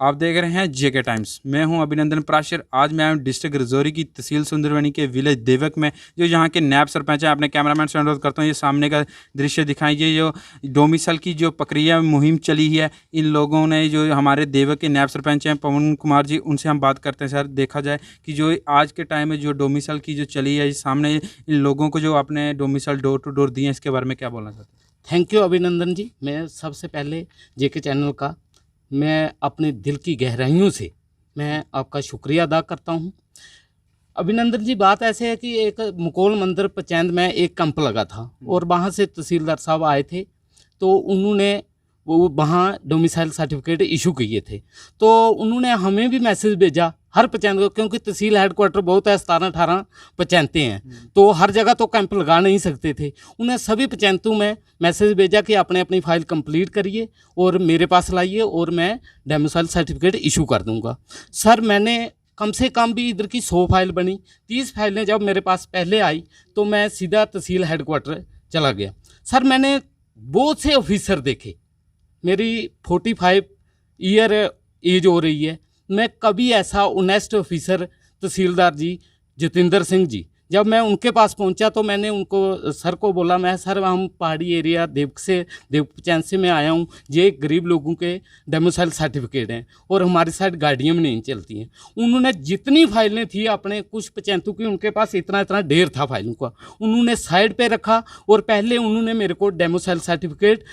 आप देख रहे हैं जेके टाइम्स। मैं हूं अभिनंदन प्राशर। आज मैं आया हूं डिस्ट्रिक्ट रजौरी की तहसील सुंदरबनी के विलेज देवक में, जो यहाँ के नैब सरपंच हैं। अपने कैमरामैन से अनुरोध करता हूं ये सामने का दृश्य दिखाएं। ये जो डोमिसल की जो प्रक्रिया मुहिम चली है, इन लोगों ने, जो हमारे देवक के नैब सरपंच हैं पवन कुमार जी, उनसे हम बात करते हैं। सर, देखा जाए कि जो आज के टाइम में जो डोमिसल की जो चली है, सामने इन लोगों को जो आपने डोमिसल डोर टू डोर दिए हैं, इसके बारे में क्या बोलना चाहते हैं? थैंक यू अभिनंदन जी। मैं सबसे पहले जेके चैनल का मैं अपने दिल की गहराइयों से मैं आपका शुक्रिया अदा करता हूं। अभिनंदन जी, बात ऐसे है कि एक मुकोल मंदिर पचैंद में एक कैंप लगा था और वहाँ से तहसीलदार साहब आए थे, तो उन्होंने वो वहाँ डोमिसाइल सर्टिफिकेट इशू किए थे। तो उन्होंने हमें भी मैसेज भेजा हर पंचायत को, क्योंकि तहसील हेडक्वार्टर बहुत है, 17-18 पंचायतें हैं, तो हर जगह तो कैंप लगा नहीं सकते थे। उन्हें सभी पंचायतों में मैसेज भेजा कि आपने अपनी फ़ाइल कंप्लीट करिए और मेरे पास लाइए और मैं डोमिसाइल सर्टिफिकेट इशू कर दूँगा। सर, मैंने कम से कम भी इधर की 100 फाइल बनी, 30 फाइलें जब मेरे पास पहले आई तो मैं सीधा तहसील हेडक्वार्टर चला गया। सर, मैंने बहुत से ऑफिसर देखे, मेरी 45 ईयर एज हो रही है, मैं कभी ऐसा ऑनेस्ट ऑफिसर तहसीलदार जी जतिंदर सिंह जी, जब मैं उनके पास पहुंचा तो मैंने उनको सर को बोला, मैं सर हम पहाड़ी एरिया देवक पंचायत से मैं आया हूं, ये गरीब लोगों के डोमिसाइल सर्टिफिकेट हैं और हमारी साइड गाड़ियाँ भी नहीं चलती हैं। उन्होंने जितनी फाइलें थी अपने कुछ पंचायतों की, उनके पास इतना इतना ढेर था फाइलों का, उन्होंने साइड पे रखा और पहले उन्होंने मेरे को डोमिसाइल सर्टिफिकेट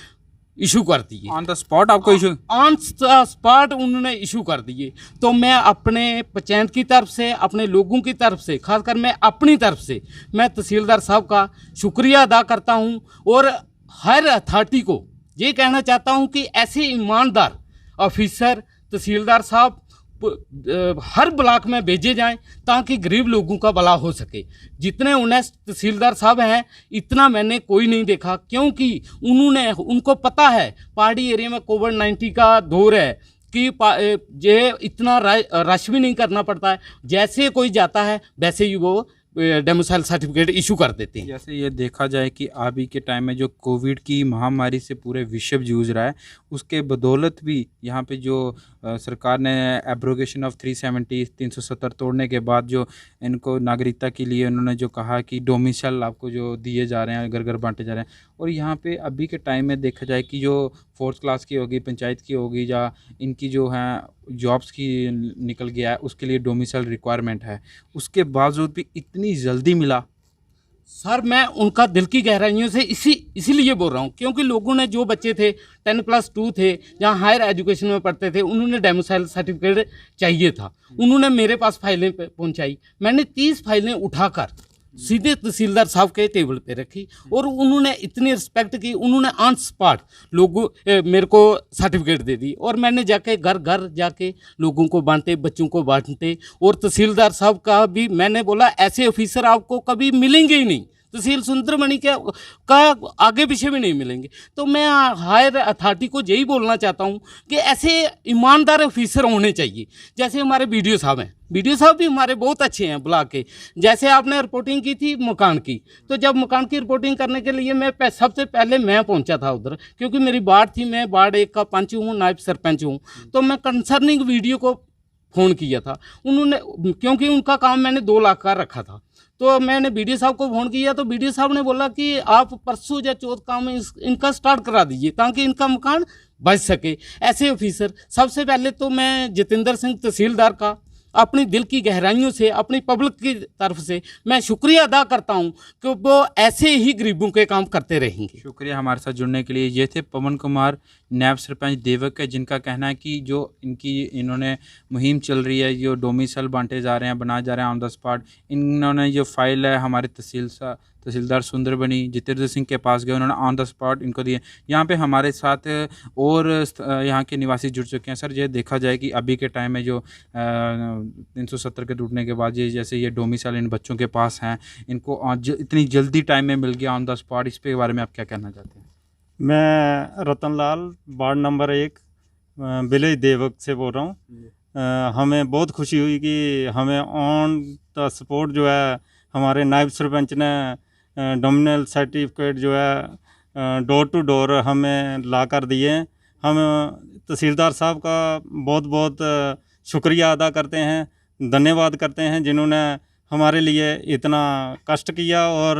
इशू कर दिए। ऑन द स्पॉट आपको इशू? ऑन द स्पॉट उन्होंने इशू कर दिए। तो मैं अपने पंचायत की तरफ से, अपने लोगों की तरफ से, खासकर मैं अपनी तरफ से, मैं तहसीलदार साहब का शुक्रिया अदा करता हूं और हर अथॉरिटी को ये कहना चाहता हूं कि ऐसे ईमानदार ऑफिसर तहसीलदार साहब हर ब्लॉक में भेजे जाएं ताकि गरीब लोगों का भला हो सके। जितने ऑनेस्ट तहसीलदार साहब हैं इतना मैंने कोई नहीं देखा, क्योंकि उनको पता है पहाड़ी एरिया में कोविड-19 का दौर है कि ये इतना रश भी नहीं करना पड़ता है, जैसे कोई जाता है वैसे ही वो डोमिसाइल सर्टिफिकेट इशू कर देते हैं। जैसे ये देखा जाए कि अभी के टाइम में जो कोविड की महामारी से पूरे विश्व जूझ रहा है, उसके बदौलत भी यहाँ पे जो सरकार ने एब्रोगेशन ऑफ 370 तोड़ने के बाद जो इनको नागरिकता के लिए उन्होंने जो कहा कि डोमिसाइल आपको जो दिए जा रहे हैं, घर घर बांटे जा रहे हैं। और यहाँ पे अभी के टाइम में देखा जाए कि जो 4th क्लास की होगी, पंचायत की होगी, या इनकी जो है जॉब्स की निकल गया है, उसके लिए डोमिसाइल रिक्वायरमेंट है, उसके बावजूद भी इतनी जल्दी मिला। सर, मैं उनका दिल की गहराइयों से इसीलिए बोल रहा हूँ, क्योंकि लोगों ने, जो बच्चे थे 10+2 थे, जहाँ हायर एजुकेशन में पढ़ते थे, उन्होंने डोमिसाइल सर्टिफिकेट चाहिए था, उन्होंने मेरे पास फाइलें पहुँचाई। मैंने 30 फाइलें उठाकर सीधे तहसीलदार साहब के टेबल पे रखी और उन्होंने इतनी रिस्पेक्ट की, उन्होंने ऑन स्पॉट लोगों मेरे को सर्टिफिकेट दे दी और मैंने जाके घर घर जाके लोगों को बांटे, बच्चों को बांटे। और तहसीलदार साहब का भी मैंने बोला, ऐसे ऑफिसर आपको कभी मिलेंगे ही नहीं, तहसील सुंदरबनी का आगे पीछे भी नहीं मिलेंगे। तो मैं हायर अथॉरिटी को यही बोलना चाहता हूँ कि ऐसे ईमानदार ऑफिसर होने चाहिए। जैसे हमारे बीडीओ साहब हैं, बीडीओ साहब भी हमारे बहुत अच्छे हैं ब्लॉक के। जैसे आपने रिपोर्टिंग की थी मकान की, तो जब मकान की रिपोर्टिंग करने के लिए मैं सबसे पहले मैं पहुंचा था उधर, क्योंकि मेरी वार्ड थी, मैं वार्ड 1 का पंच हूँ, नायब सरपंच हूँ। तो मैं कंसर्निंग वीडियो को फ़ोन किया था, उन्होंने, क्योंकि उनका काम मैंने 2 लाख का रखा था, तो मैंने बीडीओ साहब को फ़ोन किया तो बीडीओ साहब ने बोला कि आप परसों या चौथ काम इनका स्टार्ट करा दीजिए ताकि इनका मकान बच सके। ऐसे ऑफिसर, सबसे पहले तो मैं जतिंदर सिंह तहसीलदार का अपनी दिल की गहराइयों से, अपनी पब्लिक की तरफ से मैं शुक्रिया अदा करता हूं कि वो ऐसे ही गरीबों के काम करते रहेंगे। शुक्रिया हमारे साथ जुड़ने के लिए। ये थे पवन कुमार, नैब सरपंच देवक है, जिनका कहना है कि जो इन्होंने मुहिम चल रही है, जो डोमिसाइल बांटे जा रहे हैं, बनाए जा रहे हैं ऑन द स्पॉट, इन्होंने जो फाइल है हमारे तहसीलदार सुंदरबनी जतिंदर सिंह के पास गए, उन्होंने ऑन द स्पॉट इनको दिए। यहाँ पे हमारे साथ और यहाँ के निवासी जुड़ चुके हैं। सर, ये देखा जाए कि अभी के टाइम में जो 370 के टूटने के बाद जैसे ये डोमिसाइल इन बच्चों के पास हैं, इनको इतनी जल्दी टाइम में मिल गया ऑन द स्पॉट, इस पे बारे में आप क्या कहना चाहते हैं? मैं रतनलाल, वार्ड नंबर 1, विलेज देवक से बोल रहा हूँ। हमें बहुत खुशी हुई कि हमें ऑन द स्पॉट जो है हमारे नायब सरपंच ने डोमिसाइल सर्टिफिकेट जो है डोर टू डोर हमें ला कर दिए। हम तहसीलदार साहब का बहुत बहुत शुक्रिया अदा करते हैं, धन्यवाद करते हैं जिन्होंने हमारे लिए इतना कष्ट किया और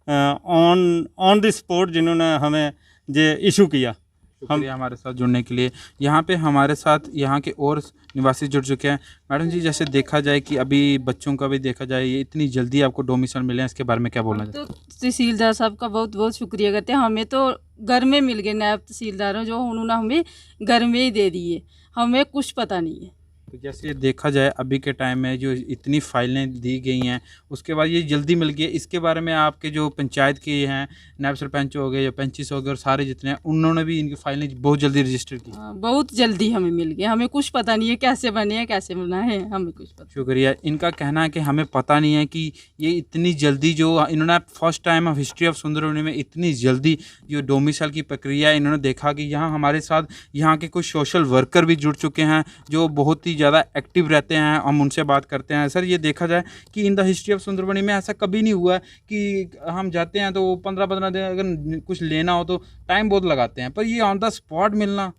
ऑन द स्पॉट जिन्होंने हमें ये इशू किया। शुक्रिया हमारे साथ जुड़ने के लिए। यहाँ पे हमारे साथ यहाँ के और निवासी जुड़ चुके हैं। मैडम जी, जैसे देखा जाए कि अभी बच्चों का भी देखा जाए, ये इतनी जल्दी आपको डोमिसाइल मिले हैं, इसके बारे में क्या बोलना तो चाहते तहसीलदार साहब का बहुत बहुत शुक्रिया करते हैं। हमें तो घर में मिल गए नायब तहसीलदार जो उन्होंने हमें घर में ही दे दिए, हमें कुछ पता नहीं है। तो जैसे देखा जाए अभी के टाइम में जो इतनी फाइलें दी गई हैं, उसके बाद ये जल्दी मिल गई, इसके बारे में आपके जो पंचायत के हैं नायब सरपंच हो गए या पंचिस हो गए और सारे जितने हैं, उन्होंने भी इनकी फाइलें बहुत जल्दी रजिस्टर की? बहुत जल्दी हमें मिल गया, हमें कुछ पता नहीं है कैसे बने हैं कैसे बना है, हमें कुछ पता। शुक्रिया। इनका कहना है कि हमें पता नहीं है कि ये इतनी जल्दी जो इन्होंने first time of history of Sundarbani में इतनी जल्दी जो डोमिसाइल की प्रक्रिया है, इन्होंने देखा कि यहाँ हमारे साथ यहाँ के कुछ सोशल वर्कर भी जुड़ चुके हैं जो बहुत ही ज़्यादा एक्टिव रहते हैं। हम उनसे बात करते हैं। सर, ये देखा जाए कि in the history of Sundarbani में ऐसा कभी नहीं हुआ कि हम जाते हैं तो 15-15 दिन अगर कुछ लेना हो तो टाइम बहुत लगाते हैं, पर ये ऑन द स्पॉट मिलना,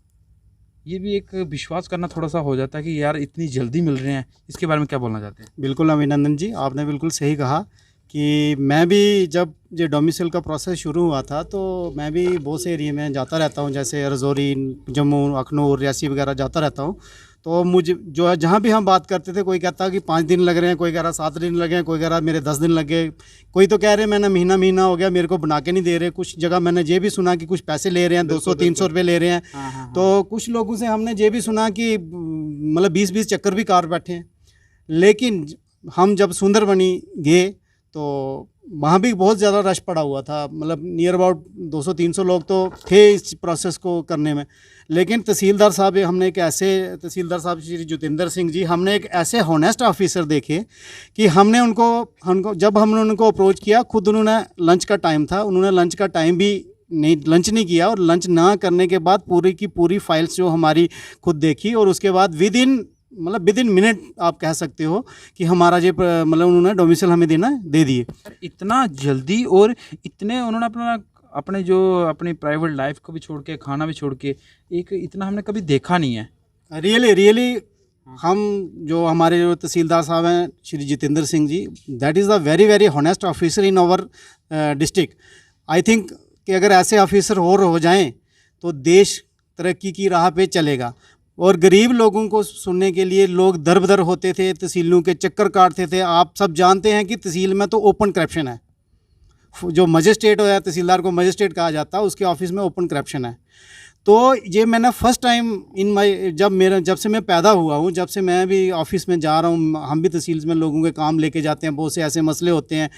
ये भी एक विश्वास करना थोड़ा सा हो जाता है कि यार इतनी जल्दी मिल रहे हैं। इसके बारे में क्या बोलना चाहते हैं? बिल्कुल अभिनंदन जी, आपने बिल्कुल सही कहा कि मैं भी जब ये डोमिसाइल का प्रोसेस शुरू हुआ था तो मैं भी बहुत से एरिया में जाता रहता हूँ, जैसे रजौरी, जम्मू, अखनूर, रियासी वगैरह जाता रहता हूँ। तो मुझे जो है जहाँ भी हम बात करते थे, कोई कहता कि 5 दिन लग रहे हैं, कोई कह रहा 7 दिन लगे हैं, कोई कह रहा मेरे 10 दिन लग गए, कोई तो कह रहे मैंने महीना हो गया मेरे को बना के नहीं दे रहे। कुछ जगह मैंने ये भी सुना कि कुछ पैसे ले रहे हैं, 200-300 रुपये ले रहे हैं। तो कुछ लोगों से हमने ये भी सुना कि मतलब 20-20 चक्कर भी कार बैठे हैं। लेकिन हम जब सुंदरबनी गए तो वहाँ भी बहुत ज़्यादा रश पड़ा हुआ था, मतलब नियर अबाउट 200-300 लोग तो थे इस प्रोसेस को करने में। लेकिन तहसीलदार साहब तहसीलदार साहब श्री जतिंदर सिंह जी, हमने एक ऐसे हॉनेस्ट ऑफिसर देखे कि हमने उनको जब हमने उनको अप्रोच किया, खुद उन्होंने लंच का टाइम था, उन्होंने लंच का टाइम भी लंच नहीं किया और लंच ना करने के बाद पूरी की पूरी फाइल्स जो हमारी खुद देखी और उसके बाद विद इन मिनट आप कह सकते हो कि हमारा जो मतलब उन्होंने डोमिसाइल हमें दे दिए। इतना जल्दी और इतने उन्होंने अपनी प्राइवेट लाइफ को भी छोड़ के, खाना भी छोड़ के, एक इतना हमने कभी देखा नहीं है। रियली हम जो हमारे जो तहसीलदार साहब हैं Shri Jatinder Singh ji, that is the very very honest officer in our district. I think कि अगर ऐसे ऑफिसर और हो जाएं तो देश तरक्की की राह पे चलेगा। और गरीब लोगों को सुनने के लिए लोग दर-बदर होते थे, तहसीलों के चक्कर काटते थे। आप सब जानते हैं कि तहसील में तो ओपन करप्शन है। जो मजिस्ट्रेट हो या तहसीलदार को मजिस्ट्रेट कहा जाता है, उसके ऑफिस में ओपन करप्शन है। तो ये मैंने फर्स्ट टाइम जब से मैं पैदा हुआ हूँ, जब से मैं भी ऑफिस में जा रहा हूँ, हम भी तहसील में लोगों के काम लेके जाते हैं, बहुत से ऐसे मसले होते हैं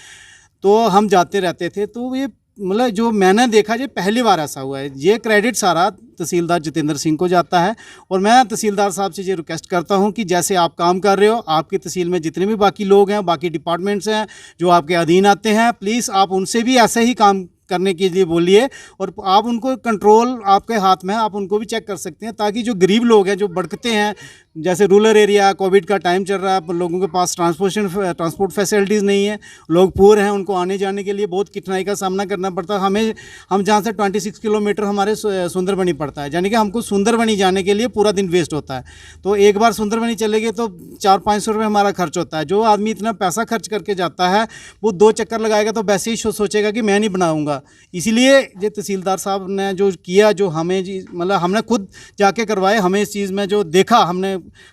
तो हम जाते रहते थे। तो ये मतलब जो मैंने देखा, ये पहली बार ऐसा हुआ है। ये क्रेडिट सारा तहसीलदार जतिंदर सिंह को जाता है। और मैं तहसीलदार साहब से ये रिक्वेस्ट करता हूं कि जैसे आप काम कर रहे हो, आपकी तहसील में जितने भी बाकी लोग हैं, बाकी डिपार्टमेंट्स हैं जो आपके अधीन आते हैं, प्लीज़ आप उनसे भी ऐसे ही काम करने के लिए बोलिए। और आप उनको कंट्रोल आपके हाथ में है, आप उनको भी चेक कर सकते हैं, ताकि जो गरीब लोग हैं जो भड़कते हैं, जैसे रूरल एरिया, कोविड का टाइम चल रहा है, लोगों के पास ट्रांसपोर्ट फैसिलिटीज़ नहीं है, लोग पुअर हैं, उनको आने जाने के लिए बहुत कठिनाई का सामना करना पड़ता है। हम जहाँ से 26 किलोमीटर हमारे सुंदरबनी पड़ता है, यानी कि हमको सुंदरबनी जाने के लिए पूरा दिन वेस्ट होता है। तो एक बार सुंदरबनी चले गए तो 400-500 रुपये हमारा खर्च होता है। जो आदमी इतना पैसा खर्च करके जाता है, वो 2 चक्कर लगाएगा तो वैसे ही सोचेगा कि मैं नहीं बनाऊँगा। इसीलिए ये तहसीलदार साहब ने जो किया, जो हमें मतलब हमने खुद जाके करवाए, हमें इस चीज़ में जो देखा,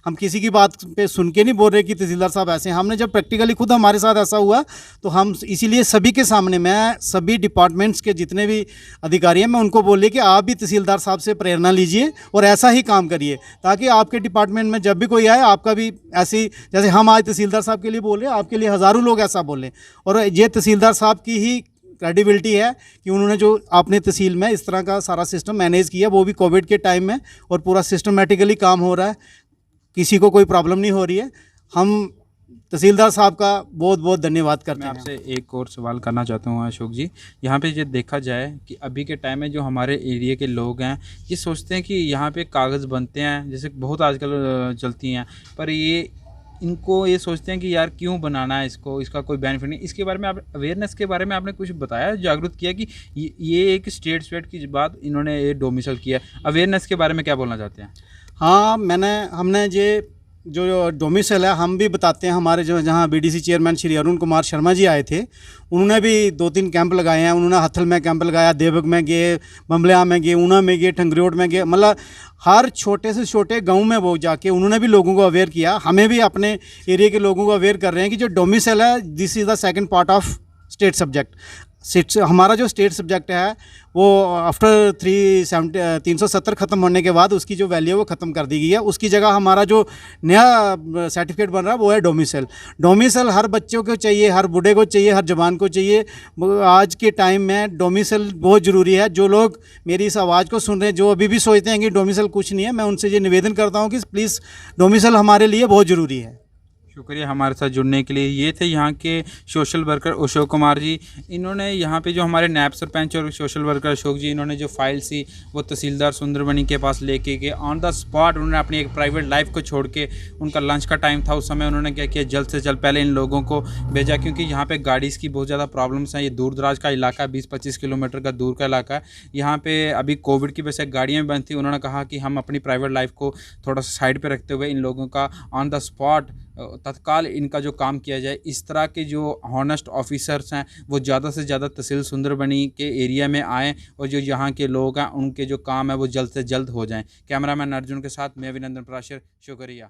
हम किसी की बात पे सुन के नहीं बोल रहे कि तहसीलदार साहब ऐसे हैं। हमने जब प्रैक्टिकली खुद हमारे साथ ऐसा हुआ तो हम इसीलिए सभी के सामने, मैं सभी डिपार्टमेंट्स के जितने भी अधिकारी हैं, मैं उनको बोलिए कि आप भी तहसीलदार साहब से प्रेरणा लीजिए और ऐसा ही काम करिए, ताकि आपके डिपार्टमेंट में जब भी कोई आए, आपका भी ऐसी, जैसे हम आज तहसीलदार साहब के लिए बोल रहे हैं, आपके लिए हज़ारों लोग ऐसा बोलें। और ये तहसीलदार साहब की ही क्रेडिबिलिटी है कि उन्होंने जो अपने तहसील में इस तरह का सारा सिस्टम मैनेज किया, वो भी कोविड के टाइम में, और पूरा सिस्टमेटिकली काम हो रहा है, किसी को कोई प्रॉब्लम नहीं हो रही है। हम तहसीलदार साहब का बहुत बहुत धन्यवाद करते हैं। मैं आपसे एक और सवाल करना चाहता हूँ अशोक जी। यहाँ पे ये देखा जाए कि अभी के टाइम में जो हमारे एरिया के लोग हैं, ये सोचते हैं कि यहाँ पे कागज़ बनते हैं, जैसे बहुत आजकल चलती हैं, पर ये इनको ये सोचते हैं कि यार क्यों बनाना है इसको, इसका कोई बेनिफिट नहीं। इसके बारे में आप अवेयरनेस के बारे में आपने कुछ बताया, जागरूक किया कि ये एक स्टेट की बात इन्होंने ये डोमिसाइल किया, अवेयरनेस के बारे में क्या बोलना चाहते हैं? हाँ, हमने ये जो डोमिसाइल है हम भी बताते हैं। हमारे जो जहाँ बीडीसी चेयरमैन श्री अरुण कुमार शर्मा जी आए थे, उन्होंने भी 2-3 कैंप लगाए हैं। उन्होंने हथल में कैंप लगाया, देवक में गए, बम्बलिया में गए, ऊना में गए, ठंगरियोट में गए, मतलब हर छोटे से छोटे गांव में वो जाके उन्होंने भी लोगों को अवेयर किया। हमें भी अपने एरिया के लोगों को अवेयर कर रहे हैं कि जो डोमिसाइल है this is the second part of state subject. हमारा जो स्टेट सब्जेक्ट है वो आफ्टर 370 ख़त्म होने के बाद उसकी जो वैल्यू है वो ख़त्म कर दी गई है। उसकी जगह हमारा जो नया सर्टिफिकेट बन रहा है वो है डोमिसाइल। डोमिसाइल हर बच्चों को चाहिए, हर बूढ़े को चाहिए, हर जवान को चाहिए। आज के टाइम में डोमिसाइल बहुत ज़रूरी है। जो लोग मेरी इस आवाज़ को सुन रहे हैं, जो अभी भी सोचते हैं कि डोमिसाइल कुछ नहीं है, मैं उनसे ये निवेदन करता हूँ कि प्लीज़ डोमिसाइल हमारे लिए बहुत ज़रूरी है। शुक्रिया हमारे साथ जुड़ने के लिए। ये थे यहाँ के सोशल वर्कर अशोक कुमार जी। इन्होंने यहाँ पे जो हमारे नायब सरपंच और सोशल वर्कर अशोक जी, इन्होंने जो फाइल सी वो तहसीलदार सुंदरबनी के पास लेके गए ऑन द स्पॉट। उन्होंने अपनी एक प्राइवेट लाइफ को छोड़ के, उनका लंच का टाइम था उस समय, उन्होंने क्या किया, जल्द से जल्द पहले इन लोगों को भेजा, क्योंकि यहाँ पर गाड़ीज़ की बहुत ज़्यादा प्रॉब्लम्स हैं। ये दूर दराज का इलाका, 20-25 किलोमीटर का दूर का इलाका है। यहाँ पर अभी कोविड की वजह से गाड़ियाँ बंद थी। उन्होंने कहा कि हम अपनी प्राइवेट लाइफ को थोड़ा सा साइड पर रखते हुए इन लोगों का ऑन द स्पॉट तत्काल इनका जो काम किया जाए। इस तरह के जो हॉनेस्ट ऑफिसर्स हैं वो ज़्यादा से ज़्यादा तहसील सुंदरबनी के एरिया में आएँ और जो यहाँ के लोग हैं उनके जो काम है वो जल्द से जल्द हो जाएं। कैमरामैन अर्जुन के साथ मैं अभिनंदन पराशर, शुक्रिया।